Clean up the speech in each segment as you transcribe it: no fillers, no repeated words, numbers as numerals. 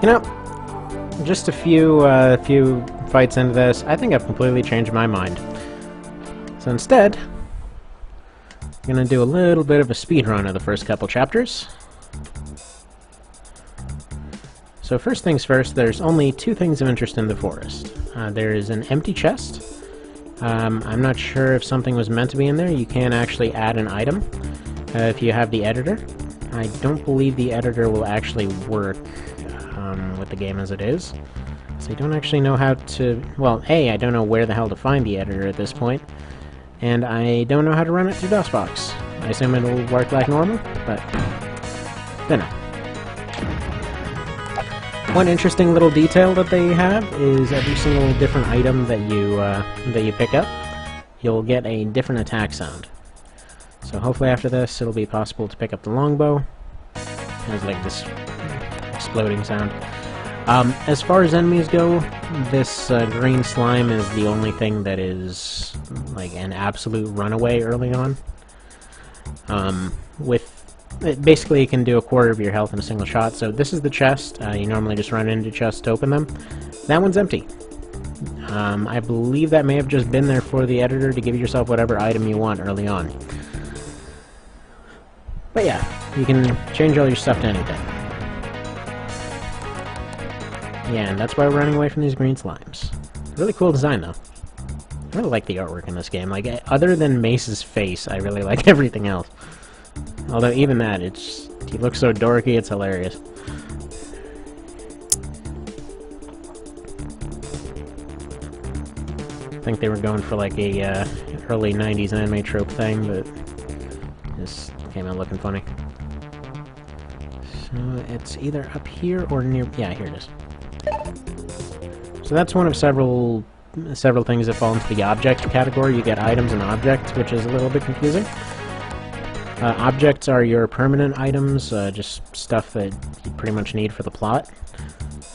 You know, just a few fights into this, I think I've completely changed my mind. So instead, I'm gonna do a little bit of a speed run of the first couple chapters. So first things first, there's only two things of interest in the forest. There is an empty chest. I'm not sure if something was meant to be in there. You can actually add an item if you have the editor. I don't believe the editor will actually work with the game as it is. So I don't actually know how to... Well, A, I don't know where the hell to find the editor at this point. And I don't know how to run it through DOSBox. I assume it'll work like normal, but... don't know. One interesting little detail that they have is every single different item that you pick up, you'll get a different attack sound. So hopefully after this it'll be possible to pick up the longbow. It has like this exploding sound. As far as enemies go, this green slime is the only thing that is like an absolute runaway early on. Basically, you can do a quarter of your health in a single shot. So this is the chest. You normally just run into chests to open them. That one's empty. I believe that may have just been there for the editor to give yourself whatever item you want early on. But yeah, you can change all your stuff to anything. Yeah, and that's why we're running away from these green slimes. Really cool design, though. I really like the artwork in this game. Like, other than Mace's face, I really like everything else. Although even that, he looks so dorky, it's hilarious. I think they were going for like a early 90s anime trope thing, but this came out looking funny. So it's either up here or near... yeah, here it is. So that's one of several things that fall into the object category. You get items and objects, which is a little bit confusing. Objects are your permanent items, just stuff that you pretty much need for the plot.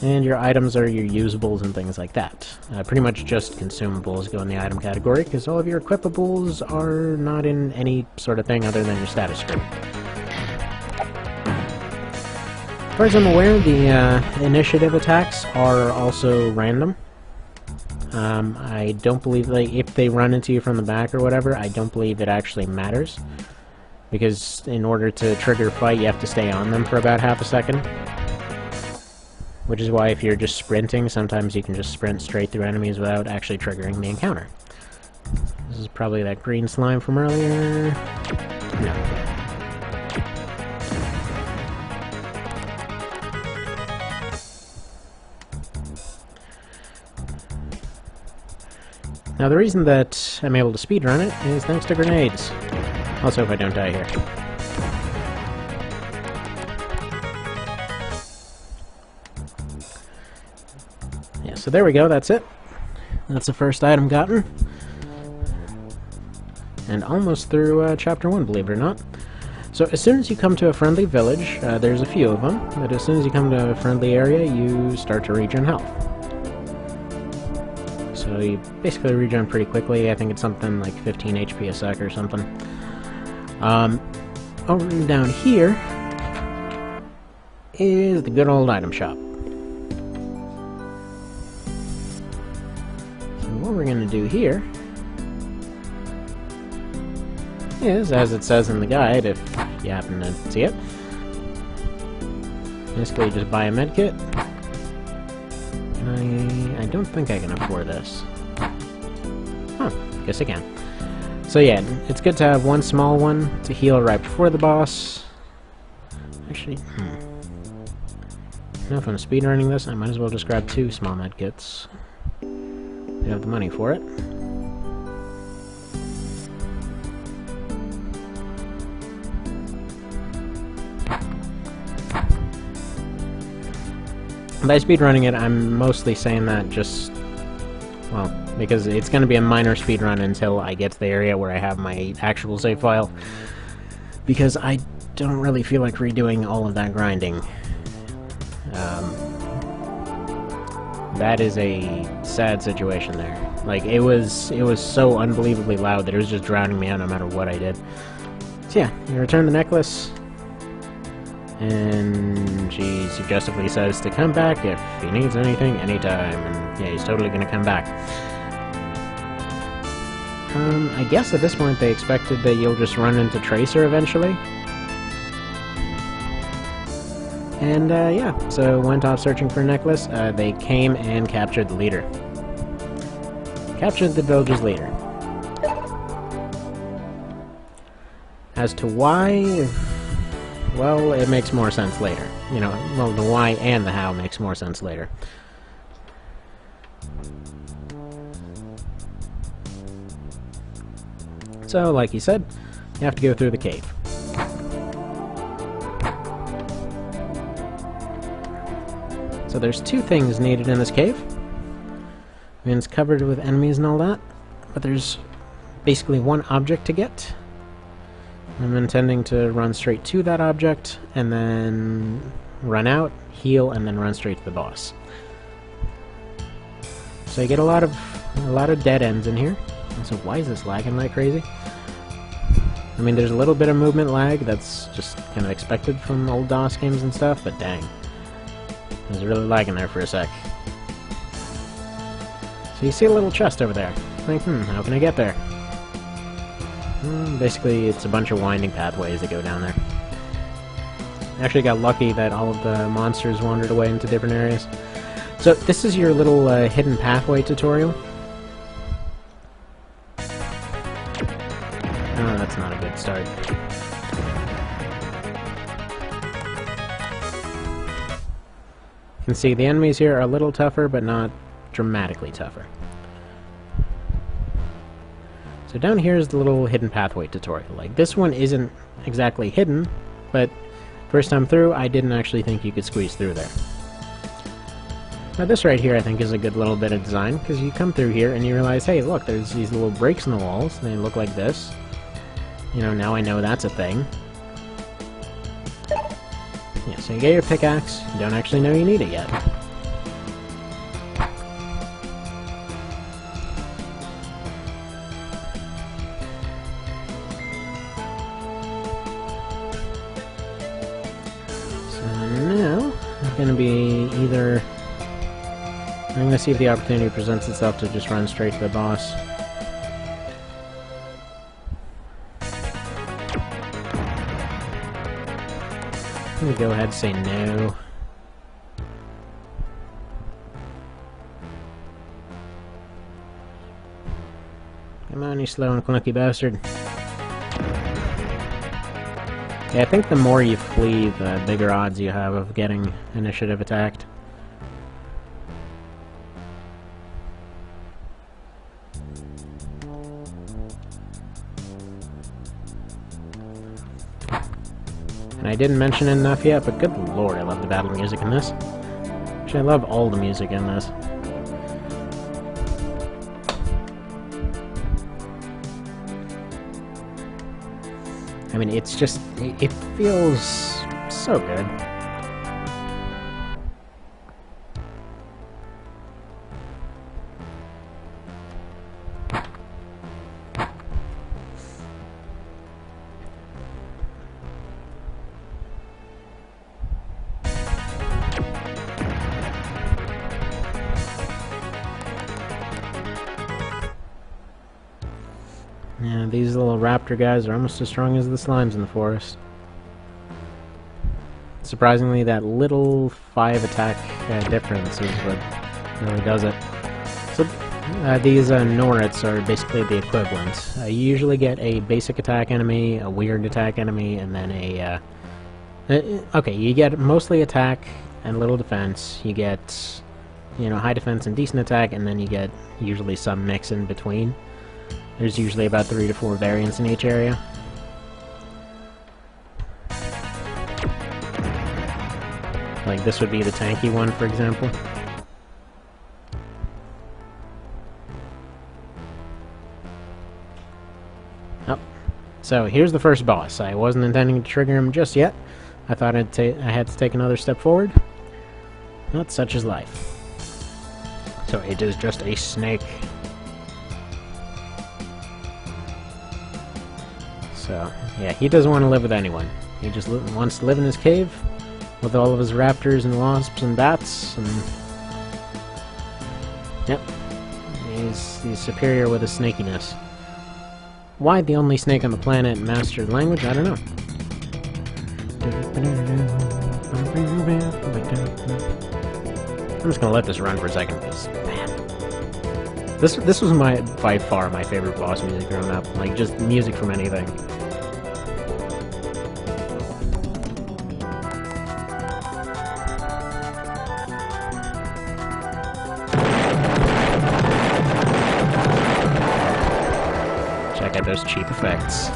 And your items are your usables and things like that. Pretty much just consumables go in the item category, because all of your equipables are not in any sort of thing other than your status screen. As far as I'm aware, the initiative attacks are also random. I don't believe, like, if they run into you from the back or whatever, I don't believe it actually matters. Because in order to trigger a fight, you have to stay on them for about half a second. Which is why if you're just sprinting, sometimes you can just sprint straight through enemies without actually triggering the encounter. This is probably that green slime from earlier. No. Now the reason that I'm able to speedrun it is thanks to grenades. Also, if I don't die here. Yeah, so there we go, that's it. That's the first item gotten. And almost through Chapter 1, believe it or not. So as soon as you come to a friendly village, there's a few of them, but as soon as you come to a friendly area, you start to regen health. So you basically regen pretty quickly. I think it's something like 15 HP a sec or something. Over down here is the good old item shop. So what we're going to do here is, as it says in the guide, if you happen to see it, basically you just buy a medkit. And I don't think I can afford this. Huh, guess I can. So yeah, it's good to have one small one to heal right before the boss. Actually, now if I'm speedrunning this, I might as well just grab 2 small medkits. I have the money for it. By speedrunning it, I'm mostly saying that just, well, because it's going to be a minor speedrun until I get to the area where I have my actual save file. Because I don't really feel like redoing all of that grinding. That is a sad situation there. Like, it was so unbelievably loud that it was just drowning me out no matter what I did. So yeah, you return the necklace, And she suggestively says to come back if he needs anything, anytime. And yeah, he's totally gonna come back. I guess at this point they expected that you'll just run into Tracer eventually. And yeah, so went off searching for a necklace. They came and captured the leader. Captured the village's leader. As to why, well, it makes more sense later. You know, well, the why and the how makes more sense later. So, like he said, you have to go through the cave. So there's two things needed in this cave. I mean, it's covered with enemies and all that, but there's basically one object to get. I'm intending to run straight to that object, and then run out, heal, and then run straight to the boss. So you get a lot of dead ends in here. So why is this lagging like crazy? I mean, there's a little bit of movement lag, that's just kind of expected from old DOS games and stuff, but dang. It was really lagging there for a sec. So you see a little chest over there. Think, how can I get there? Basically, it's a bunch of winding pathways that go down there. I actually got lucky that all of the monsters wandered away into different areas. So this is your little hidden pathway tutorial. Oh, that's not a good start. You can see the enemies here are a little tougher, but not dramatically tougher. So down here is the little hidden pathway tutorial. Like, this one isn't exactly hidden, but first time through, I didn't actually think you could squeeze through there. Now this right here I think is a good little bit of design, because you come through here and you realize, hey look, there's these little breaks in the walls, and they look like this. You know, now I know that's a thing. Yeah, so you get your pickaxe, you don't actually know you need it yet. Going to be either... I'm going to see if the opportunity presents itself to just run straight to the boss. I'm going to go ahead and say no. Come on, you slow and clunky bastard. Yeah, I think the more you flee, the bigger odds you have of getting initiative attacked. And I didn't mention it enough yet, but good lord, I love the battle music in this. Actually, I love all the music in this. I mean, it's just, it feels so good. Yeah, these little raptor guys are almost as strong as the slimes in the forest. Surprisingly, that little 5 attack difference is what really does it. So these Norits are basically the equivalent. You usually get a basic attack enemy, a weird attack enemy, and then a... okay, you get mostly attack and little defense. You get, you know, high defense and decent attack, and then you get usually some mix in between. There's usually about 3 to 4 variants in each area. Like this would be the tanky one, for example. Oh, so here's the first boss. I wasn't intending to trigger him just yet. I thought I had to take another step forward. Not such is life. So it is just a snake. So, yeah, he doesn't want to live with anyone. He just wants to live in his cave with all of his raptors and wasps and bats, and yep, he's superior with his snakiness. Why the only snake on the planet mastered the language? I don't know. I'm just gonna let this run for a second, because this was by far my favorite boss music growing up. Like, just music from anything. Check out those cheap effects.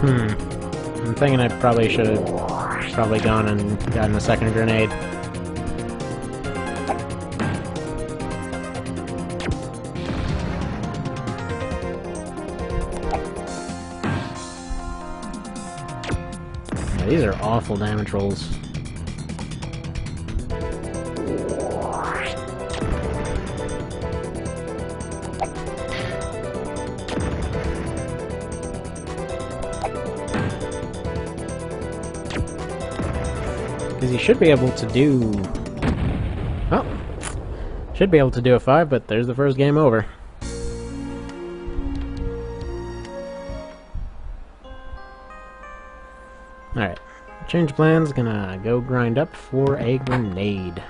I'm thinking I probably should have gone and gotten a second grenade. Yeah, these are awful damage rolls. Because you should be able to do... Oh! Should be able to do a 5, but there's the first game over. Alright. Change plans, gonna go grind up for a grenade.